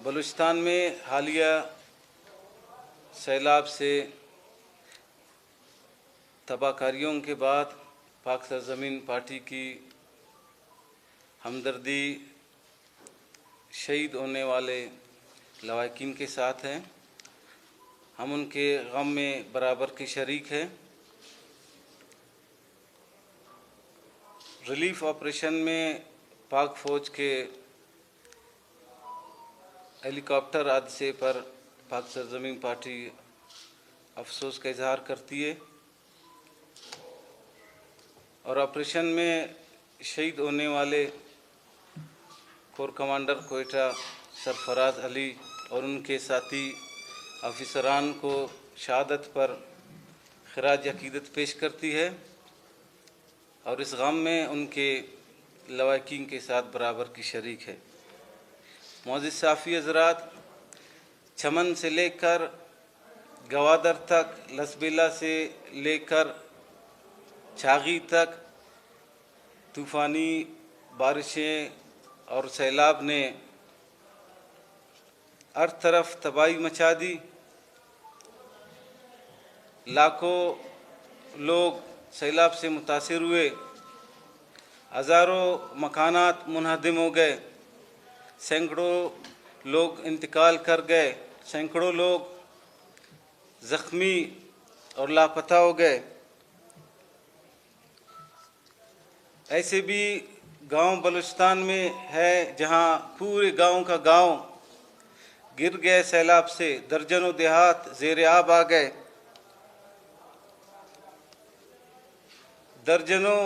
बलूचिस्तान में हालिया सैलाब से तबाहकारियों के बाद पाक सरजमीन पार्टी की हमदर्दी शहीद होने वाले लवाकिन के साथ हैं। हम उनके गम में बराबर के शरीक हैं। रिलीफ ऑपरेशन में पाक फ़ौज के हेलीकॉप्टर हादसे पर पाक सरजमीन पार्टी अफसोस का इजहार करती है और ऑपरेशन में शहीद होने वाले कोर कमांडर कोयटा सरफराज अली और उनके साथी ऑफिसरान को शहादत पर खराज अकीदत पेश करती है और इस गम में उनके लवाकिन के साथ बराबर की शरीक है। मोअज़्ज़िज़ साफ़ी हज़रात, चमन से लेकर गवादर तक, लसबेला से लेकर छागी तक तूफ़ानी बारिशें और सैलाब ने हर तरफ तबाही मचा दी। लाखों लोग सैलाब से मुतासिर हुए, हज़ारों मकानात मुनहदिम हो गए, सैकड़ों लोग इंतकाल कर गए, सैकड़ों लोग ज़ख्मी और लापता हो गए। ऐसे भी गांव बलूचिस्तान में है जहां पूरे गांव का गांव गिर गए सैलाब से, दर्जनों देहात ज़ेर आब आ गए, दर्जनों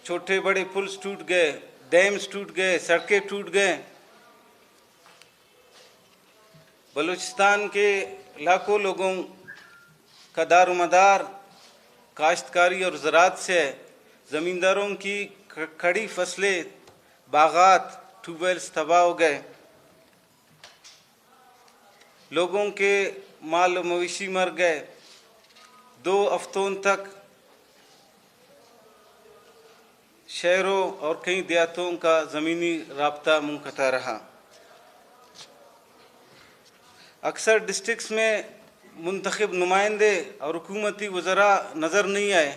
छोटे बड़े पुल्स टूट गए, डैम्स टूट गए, सड़कें टूट गए। बलूचिस्तान के लाखों लोगों का दारोमदार काश्तकारी और ज़राअत से है। ज़मींदारों की खड़ी फसलें, बागात, ट्यूबवेल्स तबाह हो गए। लोगों के माल और मवेशी मर गए। 2 हफ्तों तक शहरों और कई देहातों का ज़मीनी राब्ता मुनक़ता रहा। अक्सर डिस्ट्रिक्ट्स में मुंतखब नुमाइंदे और हुकूमती वज़रा नज़र नहीं आए।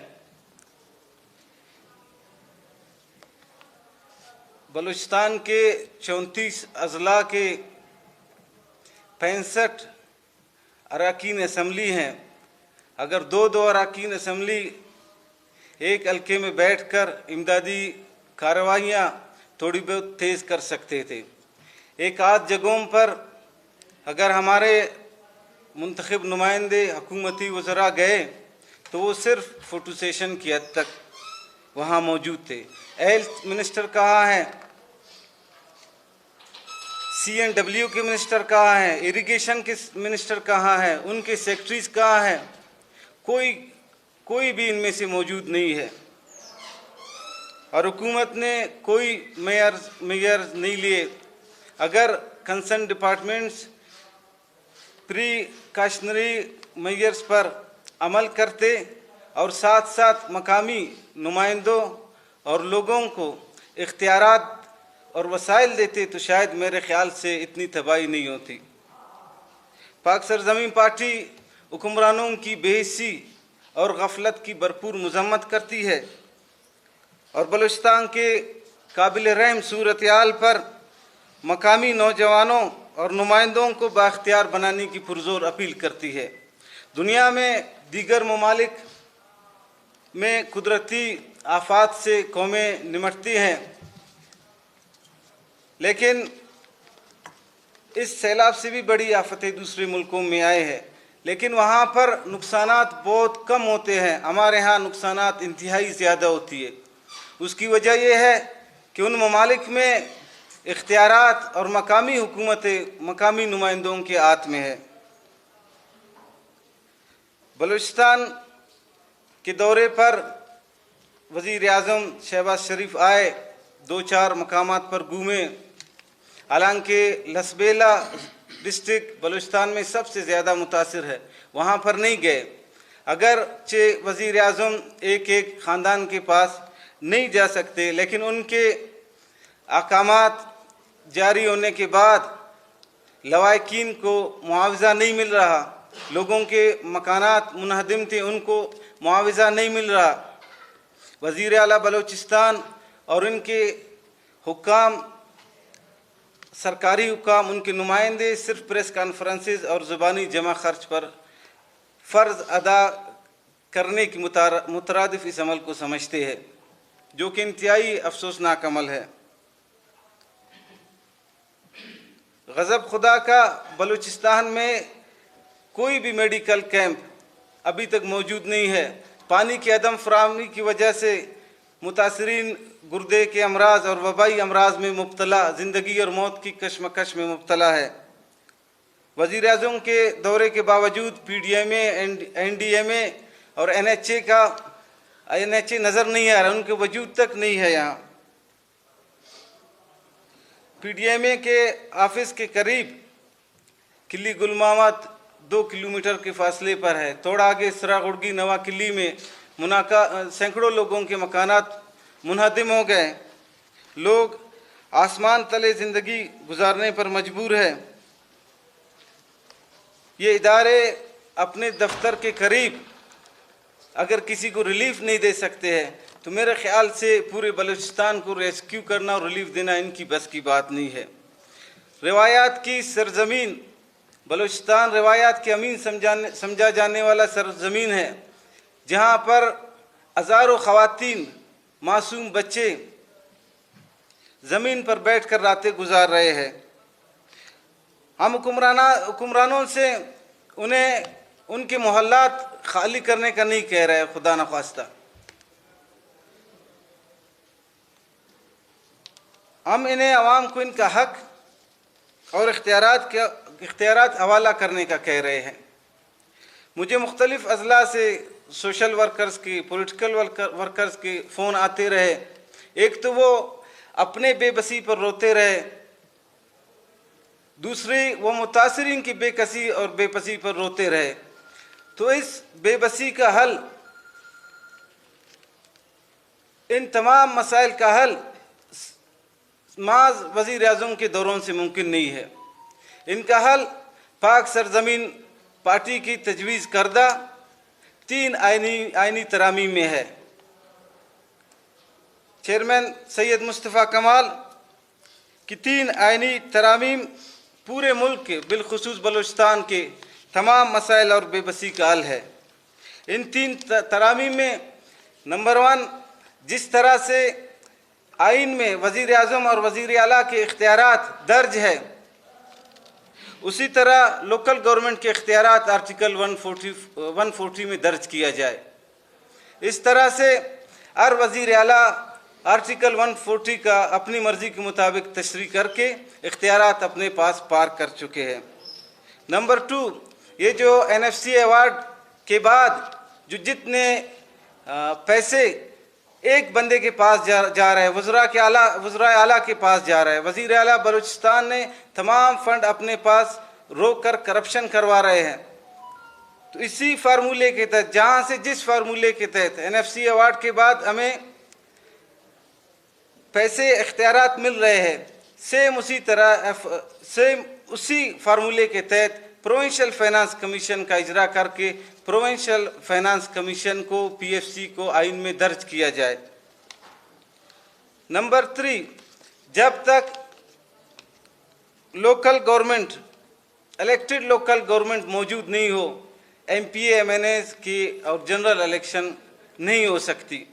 बलूचिस्तान के 34 अज़ला के 65 अरकान असम्बली हैं। अगर 2-2 अरकान असम्बली एक हल्के में बैठकर इमदादी कार्रवाइयाँ थोड़ी बहुत तेज़ कर सकते थे। एक आध जगहों पर अगर हमारे मुंतखब नुमाइंदे हुकूमती वज़रा गए तो वो सिर्फ फ़ोटो सेशन की हद तक वहाँ मौजूद थे। हेल्थ मिनिस्टर कहाँ हैं, CNW के मिनिस्टर कहाँ हैं, इरिगेशन के मिनिस्टर कहाँ हैं, उनके सेक्रेटरीज कहाँ हैं, कोई भी इनमें से मौजूद नहीं है। और हुकूमत ने कोई मेयर नहीं लिए। अगर कंसर्न डिपार्टमेंट्स प्रिकॉशनरी मेजर्स पर अमल करते और साथ साथ मकामी नुमाइंदों और लोगों को इख्तियारात और वसाइल देते तो शायद मेरे ख्याल से इतनी तबाही नहीं होती। पाक सरजमीन पार्टी हुक्मरानों की बेहिस्सी और गफलत की भरपूर मजम्मत करती है और बलूचिस्तान के काबिल रहम सूरत हाल पर मकामी नौजवानों और नुमाइंदों को बाख्तियार बनाने की पुरजोर अपील करती है। दुनिया में दीगर ममालिक में कुदरती आफात से कौमें निमटती हैं, लेकिन इस सैलाब से भी बड़ी आफतें दूसरे मुल्कों में आए हैं, लेकिन वहाँ पर नुकसानात बहुत कम होते हैं। हमारे यहाँ नुकसानात इंतहाई ज़्यादा होती है। उसकी वजह यह है कि उन ममालिक में इख्तियारात और मकामी हुकूमतें मकामी नुमाइंदों के हाथ में है। बलूचिस्तान के दौरे पर वज़ीर आज़म शहबाज शरीफ आए, 2-4 मकामात पर घूमे। हालांकि लसबेला डिस्ट्रिक्ट बलूचिस्तान में सबसे ज़्यादा मुतासिर है, वहाँ पर नहीं गए। अगरचे वज़ीर आज़म एक ख़ानदान के पास नहीं जा सकते, लेकिन उनके अहकामात जारी होने के बाद लवाकिन को मुआवजा नहीं मिल रहा, लोगों के मकानात मुनहदिम थे उनको मुआवजा नहीं मिल रहा। वज़ीर आला बलूचिस्तान और इनके हुक्काम, सरकारी हुक्काम, उनके नुमाइंदे सिर्फ प्रेस कॉन्फ्रेंसेस और ज़ुबानी जमा खर्च पर फ़र्ज़ अदा करने की मुतरादिफ इस अमल को समझते हैं, जो कि इंतहाई अफसोसनाक अमल है। गज़ब खुदा का, बलूचिस्तान में कोई भी मेडिकल कैंप अभी तक मौजूद नहीं है। पानी की अदम फराहमी की वजह से मुतासरीन गुर्दे के अमराज और वबाई अमराज में मुब्तला, ज़िंदगी और मौत की कशमकश में मुब्तला है। वज़ीर आज़म के दौरे के बावजूद PDMA, NDMA और NHA नज़र नहीं आ रहा, उनके वजूद तक नहीं है। यहाँ PDMA के ऑफिस के करीब किली गुलमामत 2 किलोमीटर के फासले पर है। थोड़ा आगे सरागुड़गी नवा किली में सैकड़ों लोगों के मकानात मुनहदिम हो गए। लोग आसमान तले ज़िंदगी गुजारने पर मजबूर है। ये इदारे अपने दफ्तर के करीब अगर किसी को रिलीफ नहीं दे सकते हैं तो मेरे ख्याल से पूरे बलूचिस्तान को रेस्क्यू करना और रिलीफ देना इनकी बस की बात नहीं है। रिवायात की सरजमीन बलूचिस्तान रिवायात के अमीन समझा जाने वाला सरजमीन है, जहाँ पर हज़ारों ख़वातीन, मासूम बच्चे ज़मीन पर बैठ कर रातें गुजार रहे हैं। हम हुक्मरानों से उन्हें उनके मोहल्लात खाली करने का नहीं कह रहे, खुदा न ख्वास्ता। हम इन्हें आवाम को इनका हक और इख्तियारात हवाला करने का कह रहे हैं। मुझे मुख्तलिफ़ अज़ला से सोशल वर्कर्स के, पॉलिटिकल वर्कर्स के फ़ोन आते रहे। एक तो वो अपने बेबसी पर रोते रहे, दूसरी वो मुतासरीन की बेकसी और बेबसी पर रोते रहे। तो इस बेबसी का हल, इन तमाम मसाइल का हल माज़ वज़ीर आज़म के दौरों से मुमकिन नहीं है। इनका हल पाक सरजमीन पार्टी की तजवीज़ करदा 3 आइनी तरामीम में है। चेयरमैन सैयद मुस्तफ़ा कमाल की 3 आइनी तरामीम पूरे मुल्क के, बिलखुसूस बलूचिस्तान के तमाम मसाइल और बेबसी का हल है। इन 3 तरामीम में नंबर 1, जिस तरह से आइन में वज़ीर आज़म और वज़ीर आला के इख्तियारात दर्ज है, उसी तरह लोकल गवर्नमेंट के इख्तियारात आर्टिकल 140 में दर्ज किया जाए। इस तरह से हर वज़ीर आला आर्टिकल 140 का अपनी मर्ज़ी के मुताबिक तशरीह करके इख्तियारात अपने पास पार कर चुके हैं। नंबर 2, ये जो NFC अवार्ड के बाद जो जितने पैसे एक बंदे के पास जा रहे हैं, वज़रा आला के पास जा रहा है, वज़ीर आला बलूचिस्तान ने तमाम फंड अपने पास रोक कर करप्शन करवा रहे हैं। तो इसी फार्मूले के तहत, जहाँ से जिस फार्मूले के तहत NFC अवार्ड के बाद हमें पैसे इख्तियारात मिल रहे हैं, सेम उसी फार्मूले के तहत प्रोविंशियल फाइनेंस कमीशन का इजरा करके प्रोविंशियल फाइनेंस कमीशन को, PFC को आइन में दर्ज किया जाए। नंबर 3, जब तक local government, elected local government मौजूद नहीं हो, MPA MNAs की और जनरल इलेक्शन नहीं हो सकती।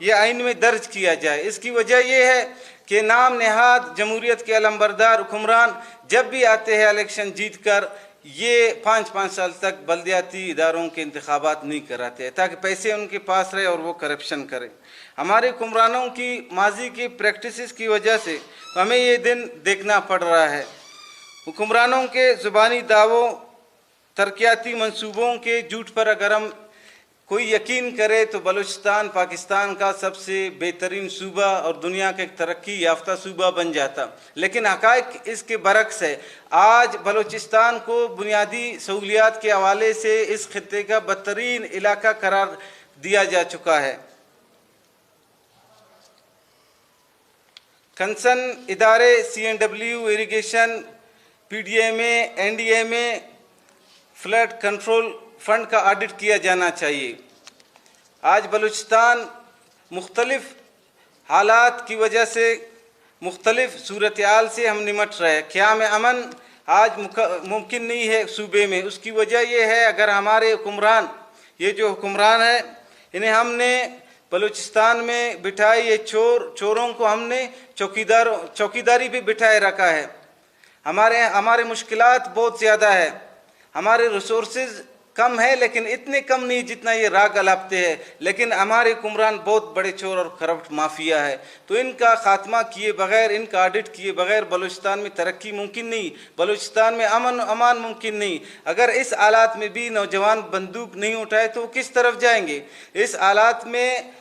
ये आइन में दर्ज किया जाए। इसकी वजह यह है कि नाम नहाद जमहूरियत के अलंबरदार हुक्मरान जब भी आते हैं इलेक्शन जीत कर, ये 5-5 साल तक बल्दियाती इदारों के इंतखाबात नहीं कराते हैं, ताकि पैसे उनके पास रहे और वो करप्शन करें। हमारे हुक्मरानों की माजी की प्रैक्टिसेस की वजह से हमें ये दिन देखना पड़ रहा है। हुक्मरानों के ज़ुबानी दावों, तरक्याती मंसूबों के झूठ पर अगर हम कोई यकीन करे तो बलूचिस्तान पाकिस्तान का सबसे बेहतरीन सूबा और दुनिया का एक तरक्की याफ्ता सूबा बन जाता। लेकिन हक़ाइक़ इसके बरक्स है। आज बलूचिस्तान को बुनियादी सहूलियात के हवाले से इस खित्ते का बदतरीन इलाका करार दिया जा चुका है। कंसर्न इदारे CNW, इरिगेशन, पीडीए में, एनडीए में फ्लड कंट्रोल फंड का ऑडिट किया जाना चाहिए। आज बलूचिस्तान मुख्तलिफ हालात की वजह से, मुख्तलिफ सूरत हाल से हम निमट रहे। क़याम अमन आज मुमकिन नहीं है सूबे में। उसकी वजह यह है, अगर हमारे हुक्मरान, ये जो हुक्मरान है, इन्हें हमने बलूचिस्तान में बिठाए, ये चोरों को हमने चौकीदारी पे बिठाए रखा है। हमारे मुश्किलात बहुत ज़्यादा है, हमारे रिसोर्सेज कम है, लेकिन इतने कम नहीं जितना ये राग अलापते हैं। लेकिन हमारे हुक्मरान बहुत बड़े चोर और करप्ट माफिया है। तो इनका खात्मा किए बगैर, इनका ऑडिट किए बगैर बलूचिस्तान में तरक्की मुमकिन नहीं, बलूचिस्तान में अमन अमान मुमकिन नहीं। अगर इस हालात में भी नौजवान बंदूक नहीं उठाए तो किस तरफ जाएंगे? इस हालात में